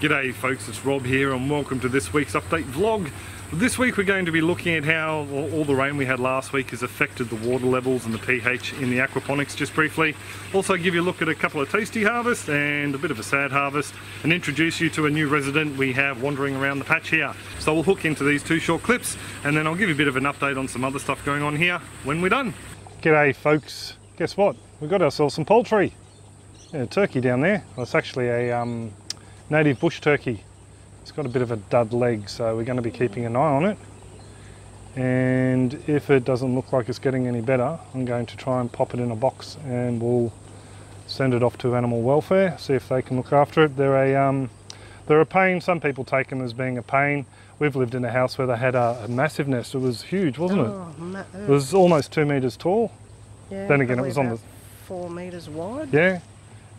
G'day folks, it's Rob here and welcome to this week's update vlog. This week we're going to be looking at how all the rain we had last week has affected the water levels and the pH in the aquaponics just briefly. Also give you a look at a couple of tasty harvests and a bit of a sad harvest, and introduce you to a new resident we have wandering around the patch here. So we'll hook into these two short clips and then I'll give you a bit of an update on some other stuff going on here when we're done. G'day folks, guess what? We've got ourselves some poultry. Yeah, a turkey down there. Well, it's actually a native bush turkey. It's got a bit of a dud leg, so we're going to be keeping an eye on it, and if it doesn't look like it's getting any better, I'm going to try and pop it in a box and we'll send it off to animal welfare, see if they can look after it. They're a pain. Some people take them as being a pain. We've lived in a house where they had a massive nest. It was huge, wasn't it? It was almost 2 meters tall. Yeah, then again it was on the 4 meters wide. Yeah,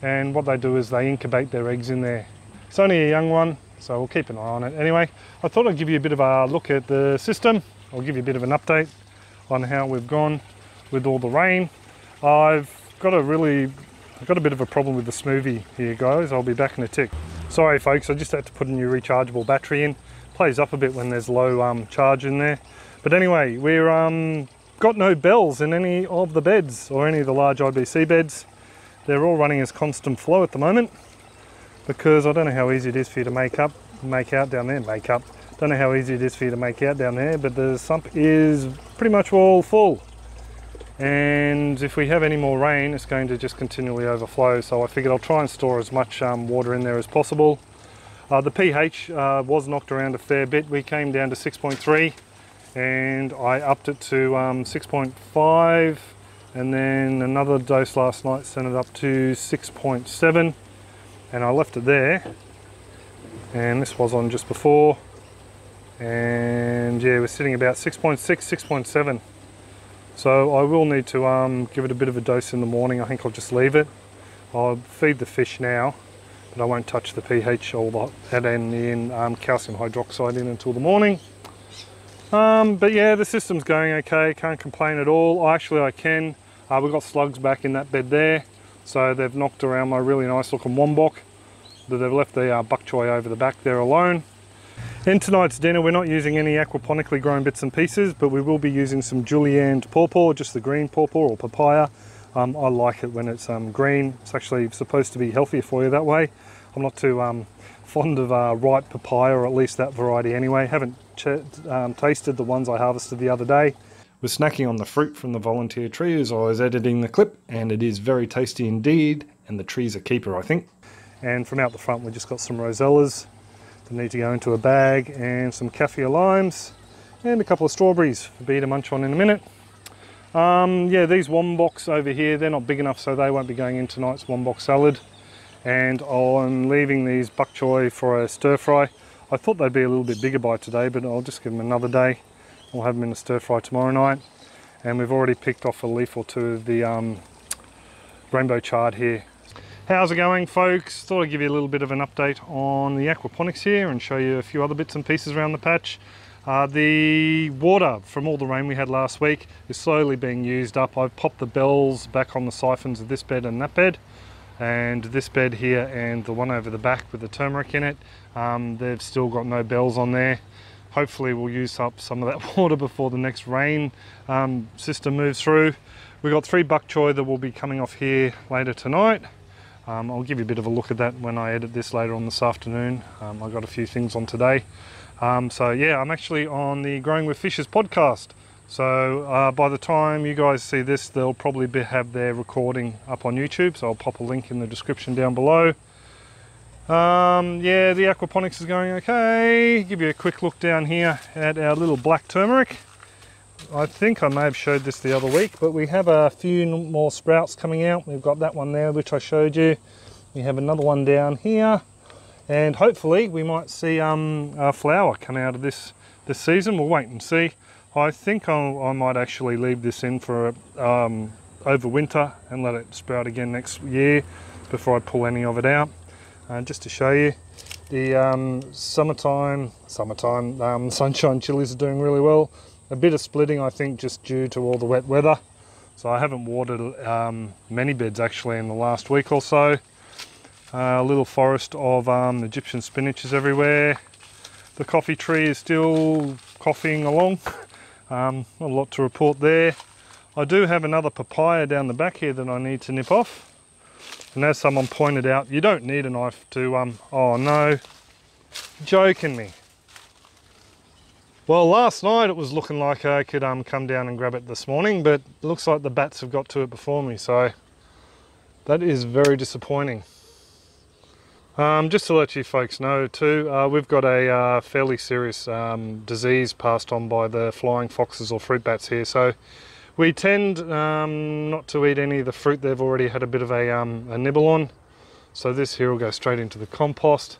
and what they do is they incubate their eggs in there. It's only a young one, so we'll keep an eye on it. Anyway, I thought I'd give you a bit of a look at the system. I'll give you a bit of an update on how we've gone with all the rain. I've got a bit of a problem with the smoothie here, guys. I'll be back in a tick. Sorry folks, I just had to put a new rechargeable battery in. Plays up a bit when there's low charge in there. But anyway, we're got no bells in any of the beds or any of the large IBC beds. They're all running as constant flow at the moment, because I don't know how easy it is for you to make out down there. Don't know how easy it is for you to make out down there, but the sump is pretty much all full. And if we have any more rain, it's going to just continually overflow. So I figured I'll try and store as much water in there as possible. The pH was knocked around a fair bit. We came down to 6.3 and I upped it to 6.5, and then another dose last night sent it up to 6.7. And I left it there, and this was on just before, and yeah, we're sitting about 6.6, 6.7. So I will need to give it a bit of a dose in the morning. I think I'll just leave it. I'll feed the fish now, but I won't touch the pH or add any calcium hydroxide in until the morning. But yeah, the system's going okay, can't complain at all. Actually I can. We've got slugs back in that bed there. So they've knocked around my really nice looking wombok, but they've left the bok choy over the back there alone. In tonight's dinner we're not using any aquaponically grown bits and pieces, but we will be using some julienned pawpaw, just the green pawpaw or papaya. I like it when it's green. It's actually supposed to be healthier for you that way. I'm not too fond of ripe papaya, or at least that variety anyway. Haven't tasted the ones I harvested the other day. Was snacking on the fruit from the volunteer tree as I was editing the clip, and it is very tasty indeed, and the tree's a keeper I think. And from out the front we just got some rosellas that need to go into a bag, and some kaffir limes, and a couple of strawberries for Bea to munch on in a minute. Yeah, these womboks over here, they're not big enough, so they won't be going in tonight's wombok salad. And I'm leaving these bok choy for a stir fry. I thought they'd be a little bit bigger by today, but I'll just give them another day. We'll have them in a stir fry tomorrow night. And we've already picked off a leaf or two of the rainbow chard here. How's it going folks? Thought I'd give you a little bit of an update on the aquaponics here and show you a few other bits and pieces around the patch. The water from all the rain we had last week is slowly being used up. I've popped the bells back on the siphons of this bed and that bed, and this bed here and the one over the back with the turmeric in it. They've still got no bells on there. Hopefully we'll use up some of that water before the next rain system moves through. We've got 3 bok choy that will be coming off here later tonight. I'll give you a bit of a look at that when I edit this later on this afternoon. I've got a few things on today. So yeah, I'm actually on the Growing with Fishes podcast. So by the time you guys see this, they'll probably have their recording up on YouTube. So I'll pop a link in the description down below. Yeah, the aquaponics is going okay. Give you a quick look down here at our little black turmeric. I think I may have showed this the other week, but we have a few more sprouts coming out. We've got that one there which I showed you. We have another one down here, and hopefully we might see a flower come out of this season. We'll wait and see. I think I might actually leave this in for over winter and let it sprout again next year before I pull any of it out. Just to show you, the summertime sunshine chilies are doing really well. A bit of splitting I think just due to all the wet weather. So I haven't watered many beds actually in the last week or so. A little forest of Egyptian spinach is everywhere. The coffee tree is still coughing along. Not a lot to report there. I do have another papaya down the back here that I need to nip off. And as someone pointed out, you don't need a knife to, oh no, joking me. Well, last night it was looking like I could come down and grab it this morning, but it looks like the bats have got to it before me, so that is very disappointing. Just to let you folks know too, we've got a fairly serious disease passed on by the flying foxes or fruit bats here, so we tend not to eat any of the fruit they've already had a bit of a nibble on. So this here will go straight into the compost.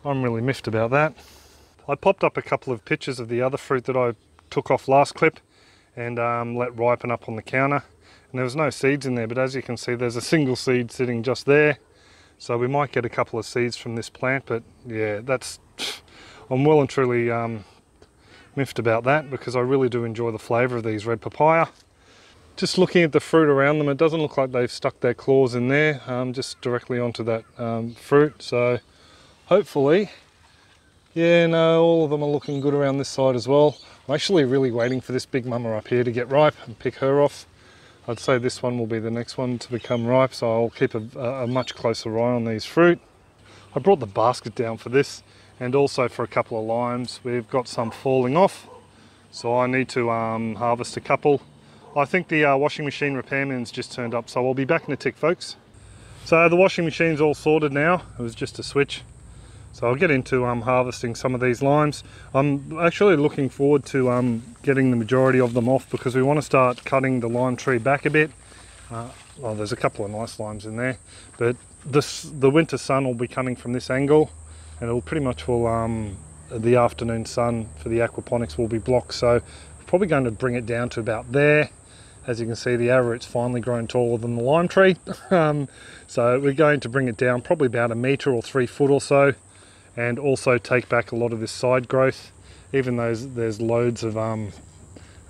I'm really miffed about that. I popped up a couple of pictures of the other fruit that I took off last clip and let ripen up on the counter. And there was no seeds in there, but as you can see, there's a single seed sitting just there. So we might get a couple of seeds from this plant, but yeah, I'm well and truly miffed about that because I really do enjoy the flavour of these red papaya. Just looking at the fruit around them, it doesn't look like they've stuck their claws in there, just directly onto that fruit. So hopefully, yeah, no, all of them are looking good around this side as well. I'm actually really waiting for this big mama up here to get ripe and pick her off. I'd say this one will be the next one to become ripe, so I'll keep a much closer eye on these fruit. I brought the basket down for this and also for a couple of limes. We've got some falling off, so I need to harvest a couple. I think the washing machine repairman's just turned up, so I'll be back in a tick, folks. So the washing machine's all sorted now. It was just a switch. So I'll get into harvesting some of these limes. I'm actually looking forward to getting the majority of them off because we want to start cutting the lime tree back a bit. Well, there's a couple of nice limes in there, but the winter sun will be coming from this angle, and it'll pretty much the afternoon sun for the aquaponics will be blocked. So we're probably going to bring it down to about there. As you can see, the arrowroot's finally grown taller than the lime tree. So we're going to bring it down probably about 1 metre or 3 foot or so, and also take back a lot of this side growth. Even though there's loads of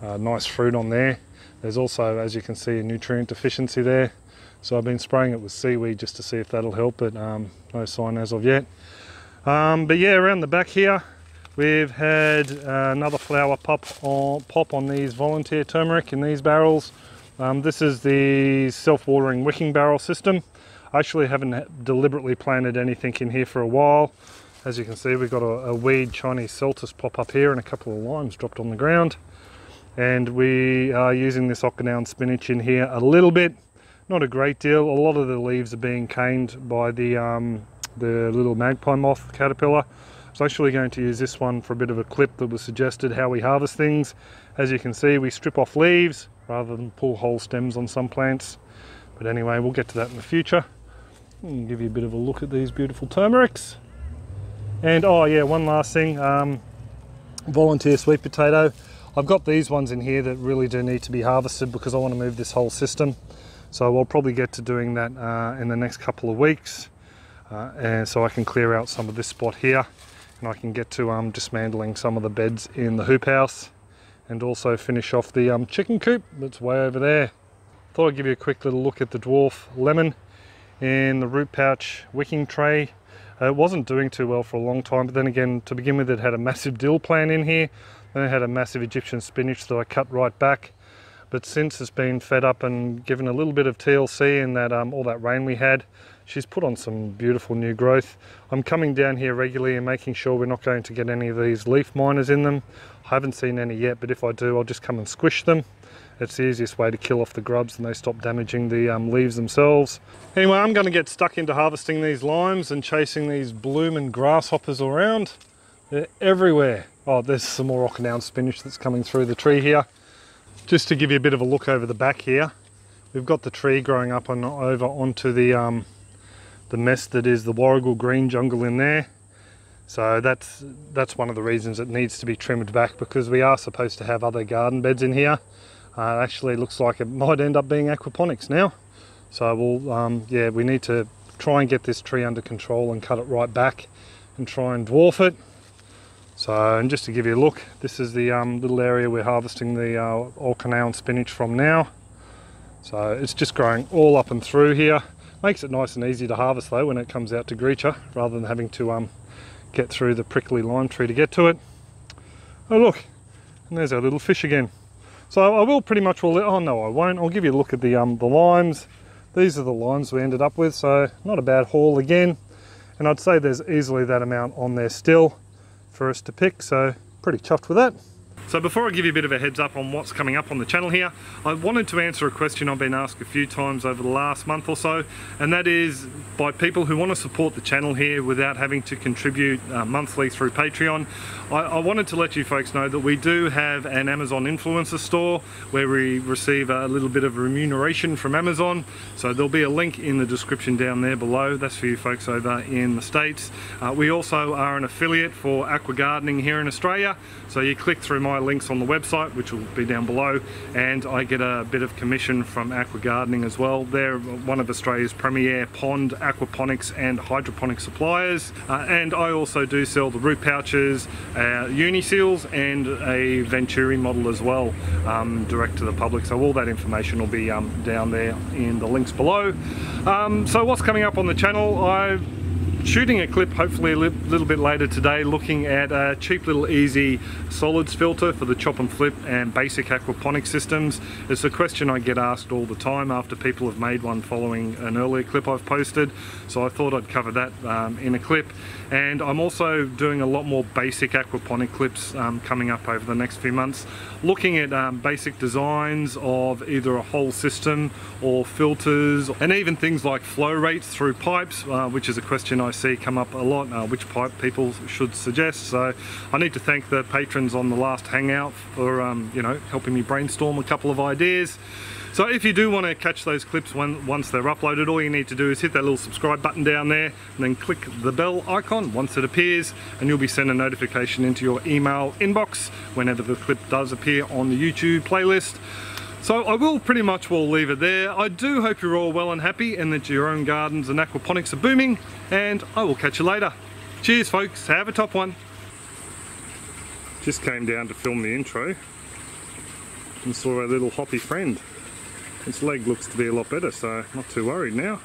nice fruit on there, there's also, as you can see, a nutrient deficiency there. So I've been spraying it with seaweed just to see if that'll help, but no sign as of yet. But yeah, around the back here, we've had another flower pop on these volunteer turmeric in these barrels. This is the self-watering wicking barrel system. I actually haven't deliberately planted anything in here for a while. As you can see, we've got a weed Chinese celtus pop up here and a couple of limes dropped on the ground. And we are using this Okinawan spinach in here a little bit, not a great deal. A lot of the leaves are being caned by the little magpie moth caterpillar. I was actually going to use this one for a bit of a clip that was suggested how we harvest things. As you can see, we strip off leaves rather than pull whole stems on some plants. But anyway, we'll get to that in the future. I'll give you a bit of a look at these beautiful turmerics. And oh yeah, one last thing, volunteer sweet potato. I've got these ones in here that really do need to be harvested because I want to move this whole system. So I'll probably get to doing that in the next couple of weeks. And so I can clear out some of this spot here, and I can get to dismantling some of the beds in the hoop house and also finish off the chicken coop that's way over there. Thought I'd give you a quick little look at the dwarf lemon in the root pouch wicking tray. It wasn't doing too well for a long time, but then again, to begin with, it had a massive dill plant in here. Then it had a massive Egyptian spinach that I cut right back. But since it's been fed up and given a little bit of TLC and that all that rain we had, she's put on some beautiful new growth. I'm coming down here regularly and making sure we're not going to get any of these leaf miners in them. I haven't seen any yet, but if I do, I'll just come and squish them. It's the easiest way to kill off the grubs and they stop damaging the leaves themselves. Anyway, I'm going to get stuck into harvesting these limes and chasing these blooming grasshoppers around. They're everywhere. Oh, there's some more Okinawan spinach that's coming through the tree here. Just to give you a bit of a look over the back here, we've got the tree growing up over onto the mess that is the warrigal green jungle in there. So that's one of the reasons it needs to be trimmed back, because we are supposed to have other garden beds in here. It actually looks like it might end up being aquaponics now. So we'll, yeah, we need to try and get this tree under control and cut it right back and try and dwarf it. So, and just to give you a look, this is the little area we're harvesting the Okinawan spinach from now. So it's just growing all up and through here. Makes it nice and easy to harvest though when it comes out to greet you, rather than having to get through the prickly lime tree to get to it. Oh look, and there's our little fish again. So I will pretty much, oh no I won't, I'll give you a look at the limes. These are the limes we ended up with, so not a bad haul again. And I'd say there's easily that amount on there still for us to pick, so pretty chuffed with that. So before I give you a bit of a heads up on what's coming up on the channel here, I wanted to answer a question I've been asked a few times over the last month or so, and that is by people who want to support the channel here without having to contribute monthly through Patreon. I wanted to let you folks know that we do have an Amazon influencer store where we receive a little bit of remuneration from Amazon. So there'll be a link in the description down there below. That's for you folks over in the States. We also are an affiliate for aqua gardening here in Australia. So you click through my links on the website, which will be down below, and I get a bit of commission from aqua gardening as well. They're one of Australia's premier pond, aquaponics and hydroponic suppliers. And I also do sell the root pouches, uni seals and a Venturi model as well, direct to the public. So all that information will be down there in the links below. So what's coming up on the channel? I'm shooting a clip hopefully a little bit later today looking at a cheap little easy solids filter for the chop and flip and basic aquaponic systems. It's a question I get asked all the time after people have made one following an earlier clip I've posted, so I thought I'd cover that in a clip. And I'm also doing a lot more basic aquaponic clips coming up over the next few months, looking at basic designs of either a whole system or filters, and even things like flow rates through pipes, which is a question I see come up a lot, which pipe people should suggest. So I need to thank the patrons on the last hangout for you know, helping me brainstorm a couple of ideas. So if you do want to catch those clips once they're uploaded, all you need to do is hit that little subscribe button down there and then click the bell icon once it appears, and you'll be sent a notification into your email inbox whenever the clip does appear on the YouTube playlist. So I will pretty much leave it there. I do hope you're all well and happy and that your own gardens and aquaponics are booming, and I will catch you later. Cheers folks, have a top one. Just came down to film the intro and saw our little hoppy friend. Its leg looks to be a lot better, so not too worried now.